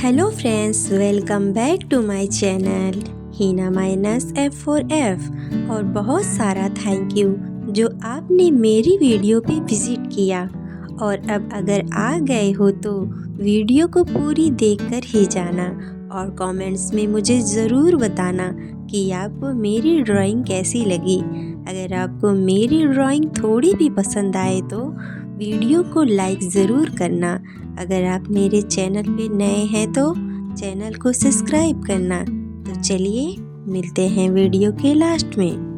Hello friends, welcome back to my channel Heena minus F4F। और बहुत सारा थैंक यू जो आपने मेरी वीडियो पे विज़िट किया। और अब अगर आ गए हो तो वीडियो को पूरी देखकर ही जाना और कमेंट्स में मुझे ज़रूर बताना कि आपको मेरी ड्राइंग कैसी लगी। अगर आपको मेरी ड्राइंग थोड़ी भी पसंद आए तो वीडियो को लाइक ज़रूर करना। अगर आप मेरे चैनल पे नए हैं तो चैनल को सब्सक्राइब करना। तो चलिए मिलते हैं वीडियो के लास्ट में।